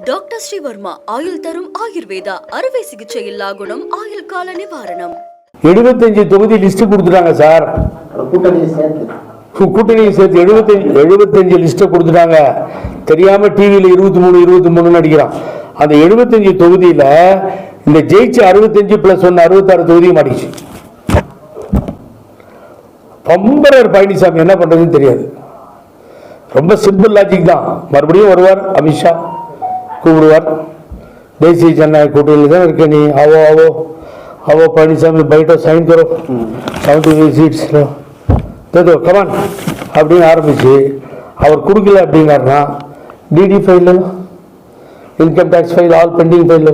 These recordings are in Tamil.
டாக்டர் ஸ்ரீவர்மா ஆயுள் தரும் ஆயுர்வேதா அறுவை சிகிச்சை இல்லா குணம் ஆயுள் கால நிவாரணம். 75 தொகுதி லிஸ்ட் கொடுத்துட்டாங்க சார். கூட்டணியை சேர்த்து 75 லிஸ்ட் கொடுத்துட்டாங்க. தெரியாம டிவியில 23 அடிக்கிறான். அந்த 75 தொகுதியில இந்த ஜெயிச்சு 65 + 1 66 தொகுதியும் மாட்டிச்சு. பம்பரர் பழனிசாமி என்ன பண்றதுன்னு தெரியாது. ரொம்ப சிம்பிள் லாஜிக் தான். மறுபடியும் வருவார், அமித்ஷா கூப்பிடுவார், தேசிய ஜனநாயக கூட்டணியில் தான் இருக்க, நீ आवो आवो आवो பழனிசாமி பைட்டோ சைன் करो 75 சீட்ஸ் दे दो कमान அப்படின்னு ஆரம்பிச்சு அவர் கொடுக்கல அப்படின்னாருன்னா டிடி file, income tax file, all pending file.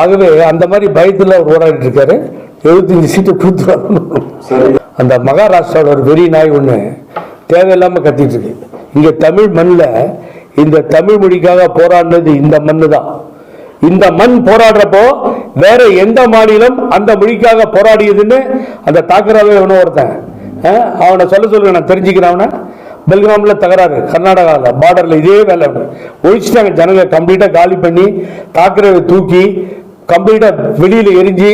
ஆகவே அந்த மாதிரி பயத்தில் அவர் ஓடாடிட்டு இருக்காரு. 75 சீட்டை கொடுத்துருவாரு. அந்த மகாராஷ்டிராவில் ஒரு வெறி நாய் ஒன்று தேவையில்லாமல் கத்திட்டு இருக்கு. இங்கே தமிழ் மண்ணில் இந்த தமிழ் மொழிக்காக போராடினது இந்த மண்ணு தான். இந்த மண் போராடுறப்போ வேற எந்த மாநிலம் அந்த மொழிக்காக போராடியதுன்னு அந்த தாக்கராவே எவனோ ஒருத்தன் அவனை சொல்லுங்க, நான் தெரிஞ்சுக்கிறேன். அவனை பெல்கிராம்ல தகராறு, கர்நாடகாவில் பார்டர்ல இதே வேலை ஒழிச்சிட்டாங்க. ஜனங்க கம்ப்ளீட்டா காலி பண்ணி தாக்கரவை தூக்கி கம்ப்ளீட்டா வெளியில எரிஞ்சு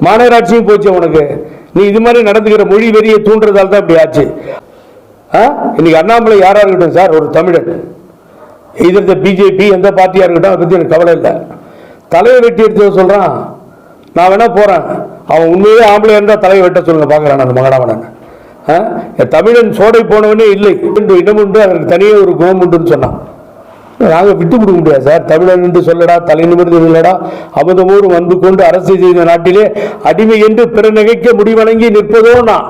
மாநகராட்சியும் போச்சு. உனக்கு நீ இது மாதிரி நடந்துக்கிற மொழி வெறியை தூண்டுறதால தான் இப்படி ஆச்சு. இன்னைக்கு அண்ணாமலை யாரா இருக்கட்டும் சார், ஒரு தமிழன், இதற்கு பிஜேபி எந்த பார்ட்டியா இருக்கட்டும், அதை பத்தி எனக்கு கவலை இல்லை. தலையை வெட்டி எடுத்து சொல்றான், நான் வேணா போறேன். அவன் உண்மையே ஆம்பளை இருந்தா தலையை வெட்ட சொல்லுங்க பாக்குறான். அந்த மகடாவன் தமிழன் சோடை போனவனே இல்லை, இடம் உண்டு, அதற்கு தனியே ஒரு குணம் உண்டுன்னு சொன்னான். நாங்கள் விட்டு கொடுக்க முடியாது சார். தமிழன் என்று சொல்லடா, தலை நிமிர்ந்து இல்லடா, அமுதமூர் வந்து கொண்டு அரசு செய்த நாட்டிலே அடிமை என்று பிற நகைக்க முடிவணங்கி நிற்பதோ நான்.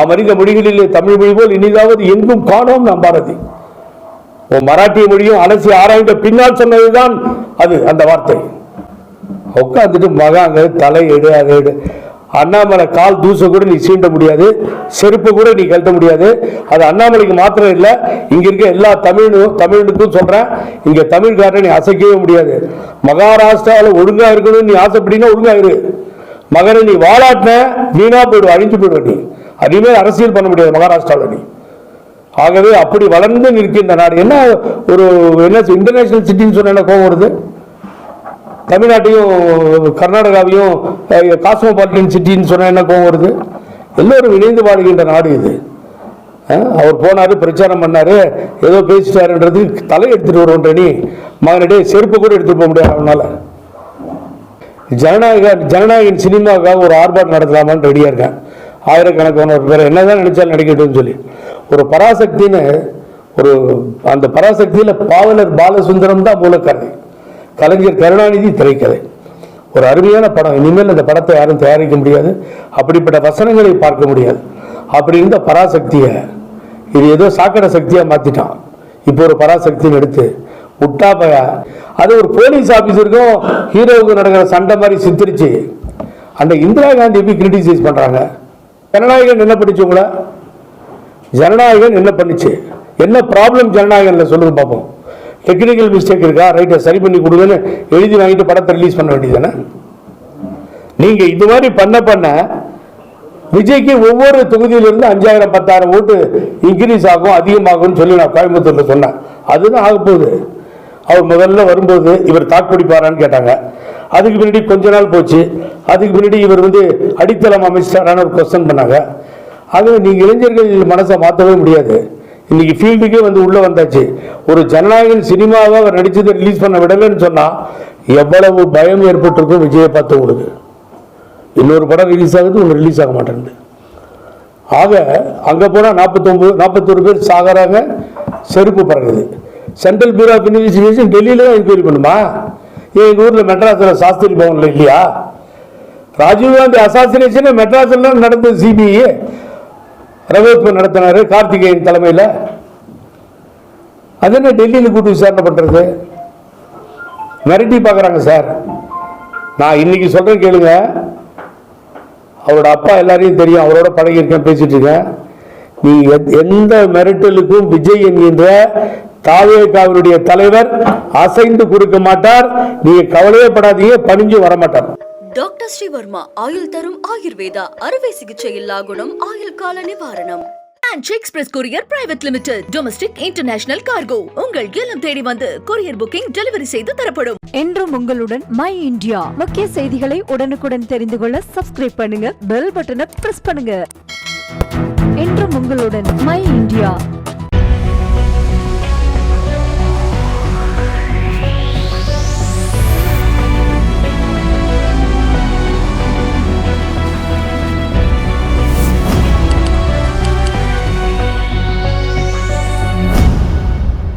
மனித மொழிகளிலே தமிழ் மொழி போல் இனிதாவது எங்கும் காணோம் நாம் பாரதி. மராட்டிய மொழியும் அலசி ஆராய்ந்த பின்னால் சொன்னதுதான் அது. அந்த வார்த்தை உட்காந்துட்டு மகாங்க தலை எடு, அதை எடு. அண்ணாமலை கால் தூச கூட நீ சீண்ட முடியாது, செருப்பு கூட நீ கழட்ட முடியாது. அது அண்ணாமலைக்கு மாத்திரம் இல்லை, இங்க இருக்க எல்லா தமிழுக்கும் சொல்றேன். இங்க தமிழ்காரரை நீ அசைக்கவே முடியாது. மகாராஷ்டிராவில் ஒழுங்கா இருக்கணும்னு நீ ஆசைப்படினா ஒழுங்கா இரு. மகனை நீ வாழாட்டின வீணா போயிடுவ, அழிஞ்சு போயிடுவ. நீ அதிகமே அரசியல் பண்ண முடியாது மகாராஷ்டிராவில் நீ. ஆகவே அப்படி வளர்ந்து நிற்கின்ற நாடு. என்ன ஒரு என்ன இன்டர்நேஷனல் சிட்டின்னு சொன்ன கோபம் வருது. தமிழ்நாட்டையும் கர்நாடகாவையும் காஸ்மோபாலிட்டன் சிட்டின்னு சொன்ன என்ன கோபம் வருது. எல்லோரும் இணைந்து வாழ்கின்ற நாடு இது. அவர் போனாரு, பிரச்சாரம் பண்ணாரு, ஏதோ பேசிட்டாருன்றது தலை எடுத்துட்டு வருவோன்ற நீ மகனிடையே செருப்பு கூட எடுத்துட்டு போக முடியாது அவனால. ஜனநாயகன் சினிமாவுக்காக ஒரு ஆர்ப்பாட்டம் நடத்தலாமான்னு ரெடியா இருக்கேன். ஆயிரக்கணக்கான பேர் என்னதான் நினைச்சாலும் நடிக்கட்டும்னு சொல்லி ஒரு பராசக்தின்னு ஒரு அந்த பராசக்தியில பாவலர் பாலசுந்தரம் தான் மூலக்கதை, கலைஞர் கருணாநிதி திரைக்கதை. ஒரு அருமையான படம். இனிமேல் அந்த படத்தை யாரும் தயாரிக்க முடியாது, அப்படிப்பட்ட வசனங்களை பார்க்க முடியாது. அப்படி இருந்த பராசக்தியை இது ஏதோ சாக்கடை சக்தியா மாத்திட்டான். இப்போ ஒரு பராசக்தின்னு எடுத்து முட்டாப்பைய அது ஒரு போலீஸ் ஆபீசருக்கும் ஹீரோவுக்கு நடக்கிற சண்டை மாதிரி சித்தரிச்சு அந்த இந்திரா காந்தி எப்படி கிரிட்டிசைஸ் பண்றாங்க. ஜனநாயகன் என்ன பண்ணிச்சு உங்களை? ஜனநாயகன் என்ன பண்ணிச்சு? என்ன ப்ராப்ளம் ஜனநாயகன்ல சொல்லுங்க பார்ப்போம். டெக்னிக்கல் மிஸ்டேக் இருக்கா, ரைட்டை சரி பண்ணி கொடுங்கன்னு எழுதி வாங்கிட்டு படத்தை ரிலீஸ் பண்ண வேண்டியதானே. நீங்க இது மாதிரி பண்ண விஜய்க்கு ஒவ்வொரு தொகுதியிலிருந்து 5000 10,000 ஓட்டு இன்க்ரீஸ் ஆகும், அதிகமாகும் சொல்லி நான் கோயம்புத்தூர்ல சொன்னேன். அதுதான் ஆக போகுது. அவர் முதல்ல வரும்போது இவர் தாக்குப்பிடிப்பாரான்னு கேட்டாங்க. அதுக்கு பின்னாடி கொஞ்ச நாள் போச்சு. அதுக்கு பின்னாடி இவர் அடித்தளம் அமைச்சாரான ஒரு கொஸ்டின் பண்ணாங்க. ஆகவே நீங்க இளைஞர்கள் மனசை மாற்றவே முடியாது. இன்னைக்கு ஃபீல்டுக்கே உள்ள வந்தாச்சு. ஒரு ஜனநாயகன் சினிமாவை அவர் நடிச்சதை ரிலீஸ் பண்ண விடலன்னு சொன்னா எவ்வளவு பயம் ஏற்பட்டிருக்கும் விஜயை பார்த்து உங்களுக்கு. இன்னொரு படம் ரிலீஸ் ஆகுது, ஒன்று ரிலீஸ் ஆக மாட்டேங்குது. ஆக அங்க போனா 41 பேர் சாகறாங்க, செருப்பு பறகுது. சென்ட்ரல் பியூரோ ஆஃப் இன்வெஸ்டிகேஷன் டெல்லியில தான் என்கொயரி பண்ணுமா? ஏன் எங்க ஊர்ல மெட்ராஸ்ல சாஸ்திரி பவன்ல இல்லையா? ராஜீவ்காந்தி அசாசினேஷன் மெட்ராஸ்ல நடந்தது. சிபிஐ ரகோத்மன் நடத்தினாரு கார்த்திகேயன் தலைமையில். அது என்ன டெல்லியில் கூட்டு விசாரணை பண்றது? மிரட்டி பார்க்குறாங்க சார். நான் இன்னைக்கு சொல்றேன் கேளுங்க. அவரோட அப்பா எல்லாரையும் தெரியும், அவரோட பழகி இருக்கேன், பேசிட்டு இருக்கேன். நீ எந்த மிரட்டலுக்கும் விஜய் என்கின்ற தாவேகாவினுடைய தலைவர் அசைந்து கொடுக்க மாட்டார். நீங்க கவலையே படாதீங்க, பணிஞ்சு வரமாட்டார். டாக்டர் ஸ்ரீவர்மா ஆயுள் தரும் ஆயுர்வேதா அறுவை சிகிச்சை இல்லா குணம் ஆயுள் கால நிவாரணம். And express courier private limited. Domestic international cargo. உங்கள் இல்லம் தேடி வந்து கொரியர் புக்கிங் டெலிவரி செய்து தரப்படும். என்றும் உங்களுடன் மை இந்தியா. முக்கிய செய்திகளை உடனுக்குடன் தெரிந்து கொள்ள சப்ஸ்கிரைப் பண்ணுங்க, பெல் பட்டனை பிரஸ் பண்ணுங்க. என்றும் உங்களுடன் மை இந்தியா.